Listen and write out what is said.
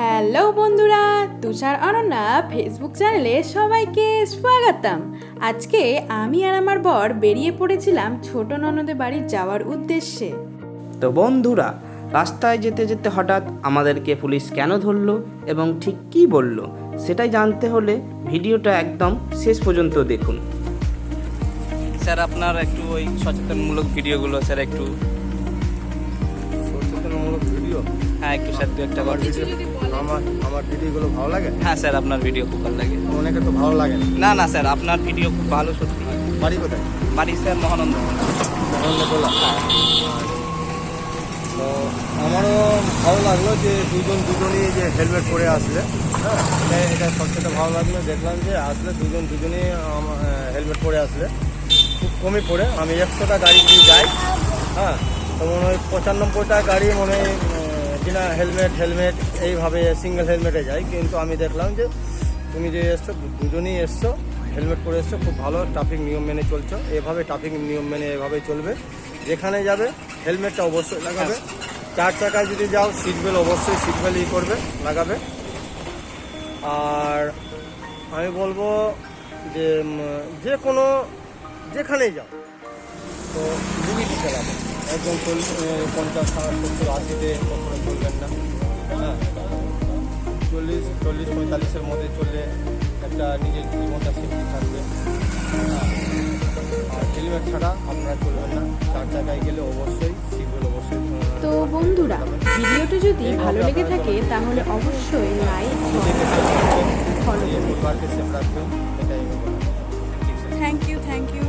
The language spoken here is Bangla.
হ্যালো বন্ধুরা, তুষার অনন্যা ফেসবুক চ্যানেলে সবাইকে স্বাগতম। আজকে আমি আর আমার বর বেরিয়ে পড়েছিলাম ছোট ননদের বাড়ি যাওয়ার উদ্দেশ্যে। তো বন্ধুরা, রাস্তায় যেতে যেতে হঠাৎ আমাদেরকে পুলিশ কেন ধরলো এবং ঠিক কী বলল সেটাই জানতে হলে ভিডিওটা একদম শেষ পর্যন্ত দেখুন। স্যার, আপনার একটু ওই সচেতনমূলক ভিডিওগুলো স্যার একটু সচেতনমূলক ভিডিও। হ্যাঁ, একটু স্যার দু একটা আমার ভিডিও আমার ভিডিওগুলো ভালো লাগে। হ্যাঁ স্যার, আপনার ভিডিও খুব ভালো লাগে। অনেকে তো ভালো লাগে না না স্যার, আপনার ভিডিও খুব ভালো, সত্যি। বাড়ি কোথায়? বাড়ি স্যার মহানন্দ। মহানন্দা। তো আমারও ভালো লাগলো যে দুজনই যে হেলমেট পরে আসলে, হ্যাঁ এটা সবথেকে ভালো লাগলো। দেখলাম যে আসলে দুজনই হেলমেট পরে আসলে খুব কমই পড়ে। আমি 100টা গাড়ি যদি যাই, হ্যাঁ, তো মনে হয় 95টা গাড়ি মনে হয় কিনা হেলমেট এইভাবে সিঙ্গেল হেলমেটে যায়। কিন্তু আমি দেখলাম যে তুমি যে এসছো, দুজনেই এসছো, হেলমেট পরে এসছো, খুব ভালো ট্রাফিক নিয়ম মেনে চলছো। এভাবে ট্রাফিক নিয়ম মেনে এভাবেই চলবে। যেখানে যাবে হেলমেটটা অবশ্যই লাগাবে। 4 চাকায় যদি যাও সিট বেল্ট অবশ্যই করবে, লাগাবে। আর আমি বলবো যে যেখানেই যাও তো লিমিট চালাবে। একদম 50, 60, 70, 80-তে কখনো চলবেন না। হ্যাঁ, 40, 45-এর মধ্যে চললে একটা নিজের জীবনটা সেফটি থাকবে। আর হেলমেট ছাড়া আপনারা চলবেন না। 4 জায়গায় গেলে অবশ্যই সিট বেল্ট অবশ্যই। তো বন্ধুরা, ভিডিওটা যদি ভালো লেগে থাকে তাহলে অবশ্যই লাইক ফলো করবেন। পরিবারকে সেফ রাখবেন, এটাই আমি বলবো। Thank you.